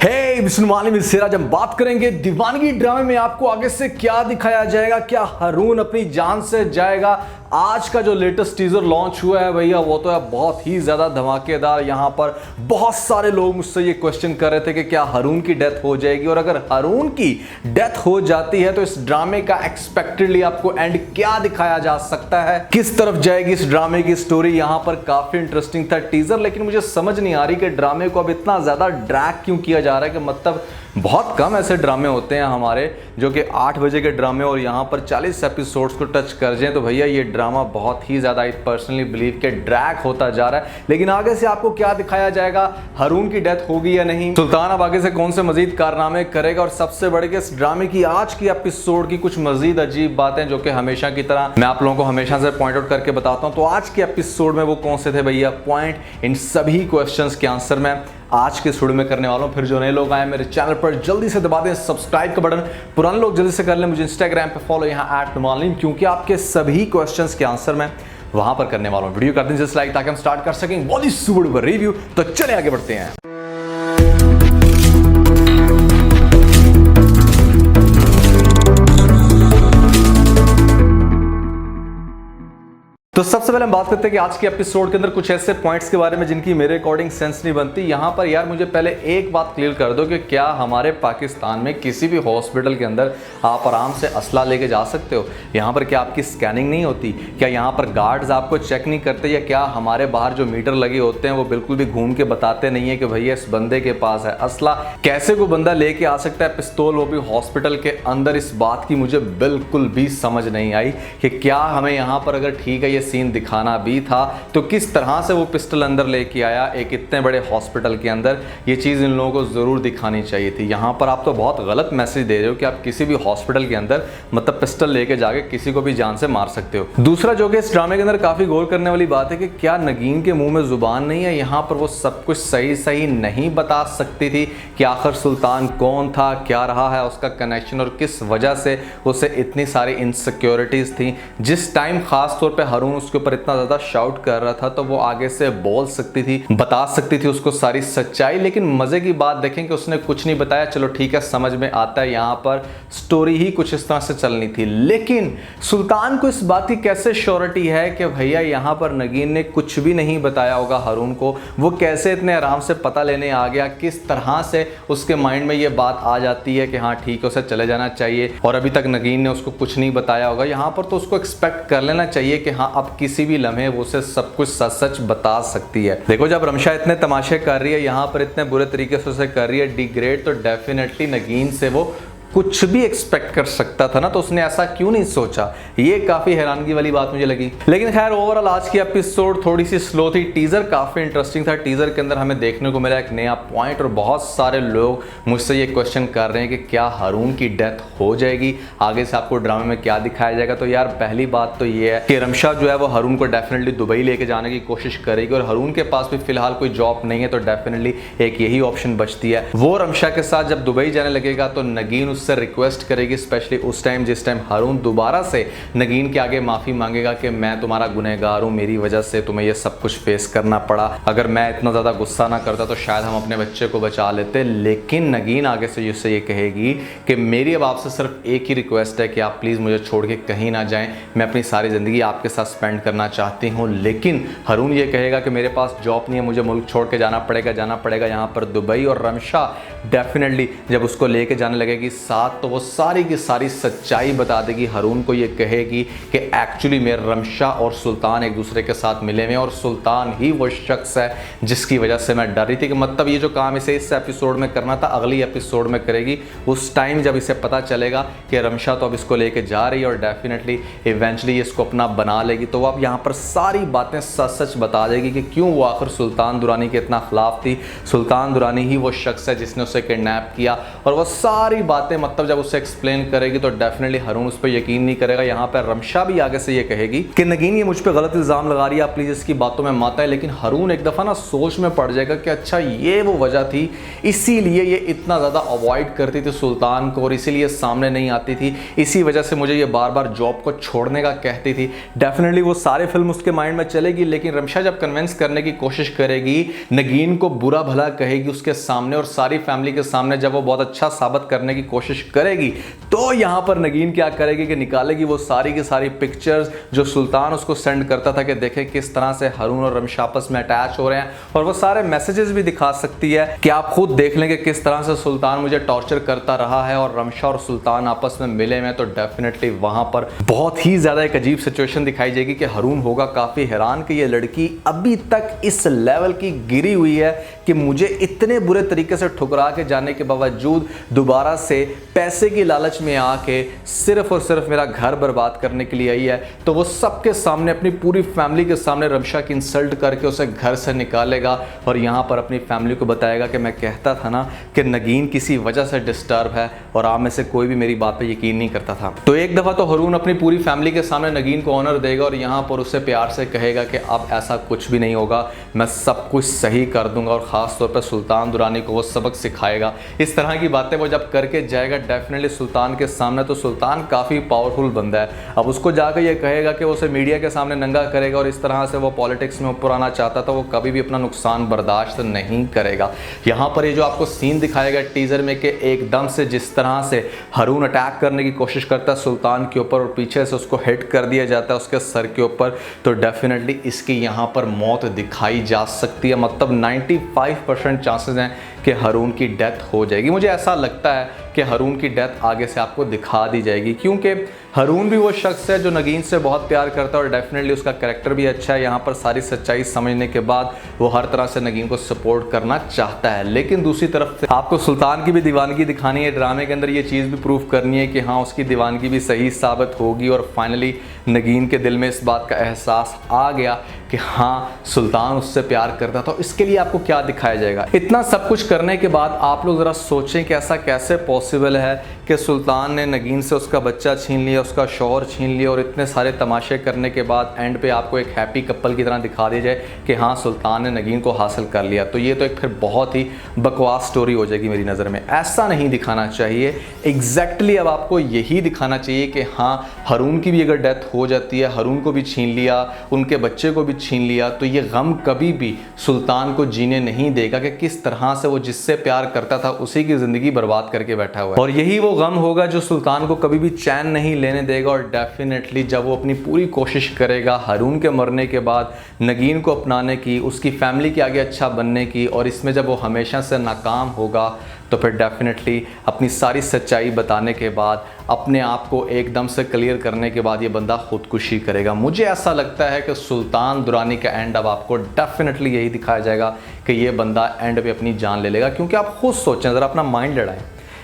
मालिम इससे आज हम बात करेंगे दीवानगी ड्रामे में आपको आगे से क्या दिखाया जाएगा। क्या हारून अपनी जान से जाएगा। आज का जो लेटेस्ट टीजर लॉन्च हुआ है भैया वो तो है बहुत ही ज्यादा धमाकेदार। यहां पर बहुत सारे लोग मुझसे ये क्वेश्चन कर रहे थे कि क्या हारून की डेथ हो जाएगी, और अगर हारून की डेथ हो जाती है तो इस ड्रामे का एक्सपेक्टेडली आपको एंड क्या दिखाया जा सकता है, किस तरफ जाएगी इस ड्रामे की स्टोरी। यहां पर काफी इंटरेस्टिंग था टीजर, लेकिन मुझे समझ नहीं आ रही कि ड्रामे को अब इतना ज्यादा ड्रैग क्यों किया जा रहा है। कि मतलब बहुत कम ऐसे ड्रामे होते हैं हमारे जो कि 8 बजे के ड्रामे और यहाँ पर 40 एपिसोड्स को टच कर जाएं, तो भैया ये ड्रामा बहुत ही ज़्यादा आई पर्सनली बिलीव के ड्रैग होता जा रहा है। लेकिन आगे से आपको क्या दिखाया जाएगा, हारून की डेथ होगी या नहीं, सुल्तान अब आगे से कौन से मजीद कारनामे करेगा, और सबसे बड़े के इस ड्रामे की आज की एपिसोड की कुछ मजीद अजीब बातें जो कि हमेशा की तरह मैं आप लोगों को हमेशा से पॉइंट आउट करके बताता हूँ। तो आज के एपिसोड में वो कौन से थे भैया पॉइंट, इन सभी क्वेश्चन के आंसर मैं आज के वीडियो में करने वाला हूं। फिर जो नए लोग आए मेरे चैनल पर जल्दी से दबा दें सब्सक्राइब का बटन, पुराने लोग जल्दी से कर लें मुझे इंस्टाग्राम पे फॉलो यहाँ @नुमालिम, क्योंकि आपके सभी क्वेश्चंस के आंसर मैं वहां पर करने वाला हूं। वीडियो कर दें जस्ट लाइक ताकि हम स्टार्ट कर सकें बहुत ही सुपर रिव्यू। तो चले आगे बढ़ते हैं। तो सबसे पहले हम बात करते हैं कि आज के एपिसोड के अंदर कुछ ऐसे पॉइंट्स के बारे में जिनकी मेरे अकॉर्डिंग सेंस नहीं बनती। यहाँ पर यार मुझे पहले एक बात क्लियर कर दो कि क्या हमारे पाकिस्तान में किसी भी हॉस्पिटल के अंदर आप आराम से असला लेके जा सकते हो? यहाँ पर क्या आपकी स्कैनिंग नहीं होती? क्या यहाँ पर गार्ड्स आपको चेक नहीं करते? या क्या हमारे बाहर जो मीटर लगे होते हैं वो बिल्कुल भी घूम के बताते नहीं है कि भैया इस बंदे के पास है असला? कैसे कोई बंदा लेके आ सकता है पिस्तौल, वो भी हॉस्पिटल के अंदर? इस बात की मुझे बिल्कुल भी समझ नहीं आई कि क्या हमें यहाँ पर अगर ठीक है ये सीन दिखाना भी था तो किस तरह से वो पिस्टल अंदर लेके आया एक इतने बड़े हॉस्पिटल के अंदर। ये चीज इन लोगों को जरूर दिखानी चाहिए थी। यहां पर आप तो बहुत गलत मैसेज दे रहे हो कि आप किसी भी हॉस्पिटल के अंदर मतलब पिस्टल लेके जाके किसी को भी जान से मार सकते हो। दूसरा जो कि इस ड्रामे के अंदर काफी गौर करने वाली बात है कि क्या नगीन के मुंह में जुबान नहीं है? यहां पर वो सब कुछ सही नहीं बता सकती थी कि आखिर सुल्तान कौन था, क्या रहा है उसका कनेक्शन और किस वजह से उसे इतनी सारी इनसिक्योरिटीज थी। जिस टाइम खास तौर पर हारून उसके ऊपर इतना ज्यादा शाउट कर रहा था तो वो आगे से बोल सकती थी, बता सकती थी उसको सारी सच्चाई। लेकिन मजे की बात देखें कि उसने कुछ नहीं बताया। चलो ठीक है, समझ में आता है, यहाँ पर स्टोरी ही कुछ इस तरह से चलनी थी। लेकिन सुल्तान को इस बात की कैसे श्योरिटी है कि भैया यहाँ पर नगीन ने कुछ भी नहीं बताया होगा हारून को? वो कैसे इतने आराम से पता लेने आ गया? किस तरह से उसके माइंड में ये बात आ जाती है कि हाँ ठीक है उसे चले जाना चाहिए और अभी तक नगीन ने उसको कुछ नहीं बताया होगा? यहाँ पर तो उसको एक्सपेक्ट कर लेना चाहिए कि हाँ अब किसी भी लम्हे वो उसे सब कुछ सच बता सकती है। देखो जब रमशा इतने तमाशे कर रही है, यहाँ पर इतने बुरे तरीके से उसे कर रही है डिग्रेड, तो डेफिनेटली नगीन से वो कुछ भी एक्सपेक्ट कर सकता था ना, तो उसने ऐसा क्यों नहीं सोचा? ये काफी हैरानगी वाली बात मुझे लगी। लेकिन खैर ओवरऑल आज की एपिसोड थोड़ी सी स्लो थी। टीजर काफी इंटरेस्टिंग था। टीजर के अंदर हमें देखने को मिला एक नया पॉइंट, और बहुत सारे लोग मुझसे ये क्वेश्चन कर रहे हैं कि क्या हारून की डेथ हो जाएगी, आगे से आपको ड्रामे में क्या दिखाया जाएगा। तो यार पहली बात तो ये है कि रमशा जो है वो हारून को डेफिनेटली दुबई लेके जाने की कोशिश करेगी, और हारून के पास भी फिलहाल कोई जॉब नहीं है, तो डेफिनेटली एक यही ऑप्शन बचती है। वो रमशा के साथ जब दुबई जाने लगेगा तो नगीन उससे रिक्वेस्ट करेगी, स्पेशली उस टाइम जिस टाइम हारून दोबारा से नगीन के आगे माफी मांगेगा कि मैं तुम्हारा गुनहगार हूं, मेरी वजह से तुम्हें ये सब कुछ फेस करना पड़ा, अगर मैं इतना ज्यादा गुस्सा ना करता तो शायद हम अपने बच्चे को बचा लेते। लेकिन नगीन आगे से उससे ये कहेगी कि मेरी अब आपसे सिर्फ एक ही रिक्वेस्ट है कि आप प्लीज मुझे छोड़ के कहीं ना जाएं, मैं अपनी सारी जिंदगी आपके साथ स्पेंड करना चाहती हूँ। लेकिन हारून ये कहेगा कि मेरे पास जॉब नहीं है, मुझे मुल्क छोड़ के जाना पड़ेगा यहाँ पर दुबई। और रमशा डेफिनेटली जब उसको लेके जाने लगेगी साथ, तो वो सारी की सारी सच्चाई बता देगी हारून को। ये कहेगी कि एक्चुअली मेरे रमशा और सुल्तान एक दूसरे के साथ मिले हुए, और सुल्तान ही वो शख्स है जिसकी वजह से मैं डर रही थी। कि मतलब ये जो काम इसे इस एपिसोड में करना था अगली एपिसोड में करेगी। उस टाइम जब इसे पता चलेगा कि रमशा तो अब इसको लेके जा रही है और डेफिनेटली इवेंचुअली इसको अपना बना लेगी, तो वो अब यहाँ पर सारी बातें सच बता देगी कि क्यों वो आखिर सुल्तान दुरानी के इतना खिलाफ थी। सुल्तान दुरानी ही वो शख्स है जिसने उसे किडनैप किया, और वो सारी बातें बातें मतलब जब उससे एक्सप्लेन करेगी तो डेफिनेटली हरून उस पर यकीन नहीं करेगा। यहाँ पर रमशा भी आगे से ये कहेगी कि नगीन ये मुझ पर गलत इल्जाम लगा रही है, आप प्लीज इसकी बातों में मत आए। लेकिन हरून एक दफा ना सोच में पड़ जाएगा कि अच्छा ये वो वजह थी, इसीलिए ये इतना ज्यादा अवॉइड करती थी सुल्तान को और इसीलिए सामने नहीं आती थी, इसी वजह से मुझे ये बार बार जॉब को छोड़ने का कहती थी। डेफिनेटली वो सारे फिल्म उसके माइंड में चलेगी, लेकिन रमशा जब कन्विंस करने की कोशिश करेगी, नगीन को बुरा भला कहेगी उसके सामने और सारी फैमिली के सामने जब वो बहुत अच्छा साबित करने की कोशिश करेगी, तो यहां पर नगीन क्या करेगी कि निकालेगी वो सारी की सारी पिक्चर्स जो सुल्तान उसको सेंड करता था कि देखे किस तरह से हरून और रमशा आपस में अटैच हो रहे हैं, और वो सारे मैसेजेस भी दिखा सकती है कि आप खुद देख लेंगे किस तरह से सुल्तान मुझे टॉर्चर करता रहा है और रमशा और सुल्तान आपस में मिले में। तो डेफिनेटली वहां पर बहुत ही ज्यादा एक अजीब सिचुएशन दिखाई जाएगी कि हरून होगा काफी हैरान कि ये लड़की अभी तक इस लेवल की गिरी हुई है कि मुझे इतने बुरे तरीके से ठुकरा के जाने के बावजूद दोबारा से पैसे की लालच में आके सिर्फ और सिर्फ मेरा घर बर्बाद करने के लिए आई है। तो वो सबके सामने, अपनी पूरी फैमिली के सामने रमशा की इंसल्ट करके उसे घर से निकालेगा और यहाँ पर अपनी फैमिली को बताएगा कि मैं कहता था ना कि नगीन किसी वजह से डिस्टर्ब है और आप में से कोई भी मेरी बात पे यकीन नहीं करता था। तो एक दफा तो हरून अपनी पूरी फैमिली के सामने नगीन को ऑनर देगा और यहाँ पर उसे प्यार से कहेगा कि अब ऐसा कुछ भी नहीं होगा, मैं सब कुछ सही कर दूंगा और खास तौर पर सुल्तान दुरानी को वो सबक सिखाएगा। इस तरह की बातें वो जब करके जाएगा डेफिनेटली सुल्तान के सामने, तो सुल्तान काफी पावरफुल बंदा है। अब उसको जाकर ये कहेगा कि उसे मीडिया के सामने नंगा करेगा और इस तरह से वो पॉलिटिक्स में ऊपर आना चाहता था, वो कभी भी अपना नुकसान बर्दाश्त नहीं करेगा। यहाँ पर ये जो आपको सीन दिखाएगा टीजर में कि एकदम से जिस तरह से हरून अटैक करने की कोशिश करता है सुल्तान के ऊपर और पीछे से उसको हिट कर दिया जाता है उसके सर के ऊपर, तो डेफिनेटली इसकी यहाँ पर मौत दिखाई जा सकती है। मतलब 95% चांसेस हैं कि हरून की डेथ हो जाएगी। मुझे ऐसा लगता है कि हरून की डेथ आगे से आपको दिखा दी जाएगी, क्योंकि हरून भी वो शख्स है जो नगीन से बहुत प्यार करता है और डेफिनेटली उसका कैरेक्टर भी अच्छा है। यहाँ पर सारी सच्चाई समझने के बाद वो हर तरह से नगीन को सपोर्ट करना चाहता है। लेकिन दूसरी तरफ से आपको सुल्तान की भी दीवानगी दिखानी है, ड्रामे के अंदर ये चीज़ भी प्रूव करनी है कि हाँ उसकी दीवानगी भी सही साबित होगी और फाइनली नगीन के दिल में इस बात का एहसास आ गया कि हाँ सुल्तान उससे प्यार करता। तो इसके लिए आपको क्या दिखाया जाएगा? इतना सब कुछ करने के बाद आप लोग ज़रा सोचें कि ऐसा कैसे पॉसिबल है कि सुल्तान ने नगीन से उसका बच्चा छीन लिया, उसका शौहर छीन लिया और इतने सारे तमाशे करने के बाद एंड पे आपको एक हैप्पी कपल की तरह दिखा दिया जाए कि हाँ सुल्तान ने नगीन को हासिल कर लिया। तो ये तो एक फिर बहुत ही बकवास स्टोरी हो जाएगी मेरी नज़र में। ऐसा नहीं दिखाना चाहिए। एग्जैक्टली अब आपको यही दिखाना चाहिए कि हाँ हरून की भी अगर डेथ हो जाती है, हरून को भी छीन लिया, उनके बच्चे को भी छीन लिया, तो ये गम कभी भी सुल्तान को जीने नहीं देगा कि किस तरह से वो जिससे प्यार करता था उसी की ज़िंदगी बर्बाद करके बैठा हुआ है। और यही वो गम होगा जो सुल्तान को कभी भी चैन नहीं लेने देगा। और डेफिनेटली जब वो अपनी पूरी कोशिश करेगा हरून के मरने के बाद नगीन को अपनाने की, उसकी फैमिली के आगे अच्छा बनने की, और इसमें जब वो हमेशा से नाकाम होगा तो फिर डेफिनेटली अपनी सारी सच्चाई बताने के बाद, अपने आप को एकदम से क्लियर करने के बाद ये बंदा खुदकुशी करेगा। मुझे ऐसा लगता है कि सुल्तान दुरानी का एंड अब आपको डेफिनेटली यही दिखाया जाएगा कि ये बंदा एंड पे अपनी जान ले लेगा। क्योंकि आप खुद सोचें, ज़रा अपना माइंड लड़ाएं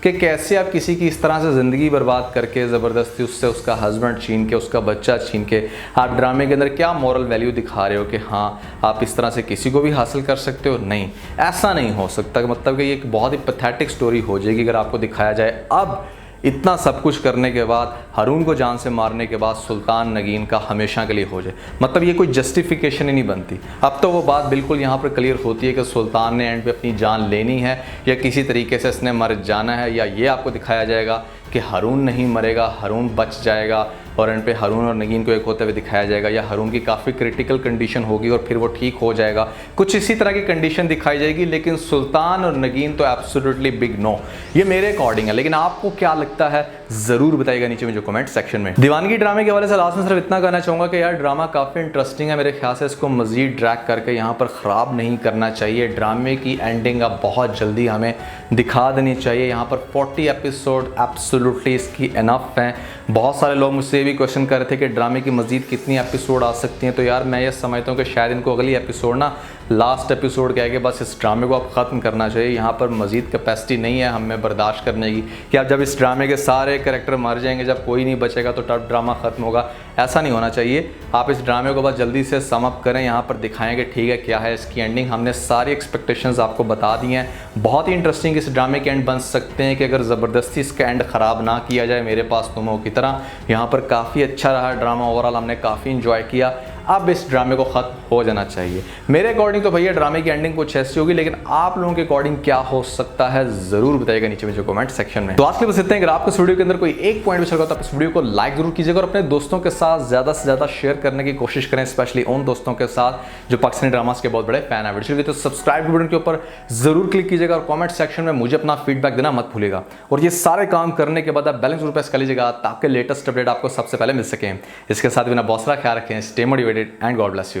कि कैसे आप किसी की इस तरह से ज़िंदगी बर्बाद करके ज़बरदस्ती उससे उसका हस्बैंड छीन के, उसका बच्चा छीन के, आप ड्रामे के अंदर क्या मॉरल वैल्यू दिखा रहे हो कि हाँ आप इस तरह से किसी को भी हासिल कर सकते हो? नहीं, ऐसा नहीं हो सकता। मतलब कि ये एक बहुत ही पैथेटिक स्टोरी हो जाएगी अगर आपको दिखाया जाए अब इतना सब कुछ करने के बाद, हरून को जान से मारने के बाद सुल्तान नगीन का हमेशा के लिए हो जाए। मतलब ये कोई जस्टिफिकेशन ही नहीं बनती। अब तो वो बात बिल्कुल यहाँ पर क्लियर होती है कि सुल्तान ने एंड पे अपनी जान लेनी है या किसी तरीके से इसने मर जाना है, या ये आपको दिखाया जाएगा कि हरून नहीं मरेगा, हरून बच जाएगा और एंड पे हरून और नगीन को एक होते हुए दिखाया जाएगा, या हरून की काफ़ी क्रिटिकल कंडीशन होगी और फिर वो ठीक हो जाएगा। कुछ इसी तरह की कंडीशन दिखाई जाएगी। लेकिन सुल्तान और नगीन तो एब्सोल्युटली बिग नो, ये मेरे अकॉर्डिंग है। लेकिन आपको क्या लगता है ज़रूर बताइएगा नीचे में जो कमेंट सेक्शन में। दीवानगी ड्रामे के हवाले से लास्ट में सिर्फ इतना कहना चाहूँगा कि यार ड्रामा काफ़ी इंटरेस्टिंग है। मेरे ख्याल से इसको मज़ीद ड्रैग करके यहाँ पर ख़राब नहीं करना चाहिए। ड्रामे की एंडिंग अब बहुत जल्दी हमें दिखा देनी चाहिए। यहाँ पर 40 एपिसोड एब्सोल्युटली इसकी इनफ हैं। बहुत सारे लोग मुझसे भी क्वेश्चन कर रहे थे कि ड्रामे की मज़ीद कितनी एपिसोड आ सकती हैं। तो यार मैं ये समझता हूँ कि शायद इनको अगली एपिसोड ना लास्ट एपिसोड कह के बस इस ड्रामे को आप ख़त्म करना चाहिए। यहाँ पर मज़ीद कैपेसिटी नहीं है हमें बर्दाश्त करने की कि अब जब इस ड्रामे के सारे कैरेक्टर मर जाएंगे, जब कोई नहीं बचेगा तो तब ड्रामा ख़त्म होगा। ऐसा नहीं होना चाहिए। आप इस ड्रामे को बस जल्दी से सम अप करें, यहाँ पर दिखाएंगे ठीक है क्या है इसकी एंडिंग। हमने सारी एक्सपेक्टेशंस आपको बता दी हैं। बहुत ही इंटरेस्टिंग इस ड्रामे के एंड बन सकते हैं कि अगर ज़बरदस्ती इसका एंड ख़राब ना किया जाए मेरे पास तुम हो की तरह। यहाँ पर काफ़ी अच्छा रहा ड्रामा, ओवरऑल हमने काफ़ी इंजॉय किया। अब इस ड्रामे को ख़त्म हो जाना चाहिए। मेरे अकॉर्डिंग तो भैया ड्रामे की एंडिंग कुछ ऐसी होगी, लेकिन आप लोगों के अकॉर्डिंग क्या हो सकता है ज़रूर बताइएगा नीचे मुझे कमेंट सेक्शन में। तो आज के लिए बस इतना ही। अगर आपको इस वीडियो के अंदर कोई एक पॉइंट भी चल रहा तो आप इस वीडियो को लाइक जरूर कीजिएगा और अपने दोस्तों के साथ ज़्यादा से ज़्यादा शेयर करने की कोशिश करें, स्पेशली उन दोस्तों के साथ जो पाकिस्तानी ड्रामास के बहुत बड़े फैन है। वीडियो तो सब्सक्राइब बटन के ऊपर जरूर क्लिक कीजिएगा और कॉमेंट सेक्शन में मुझे अपना फीडबैक देना मत भूलिएगा। और ये सारे काम करने के बाद आप बैलेंस जरूर प्रेस कर लीजिएगा ताकि लेटेस्ट अपडेट आपको सबसे पहले मिल सके। इसके साथ बिना बहुत सारा ख्याल रखें। Stay motivated and God bless you.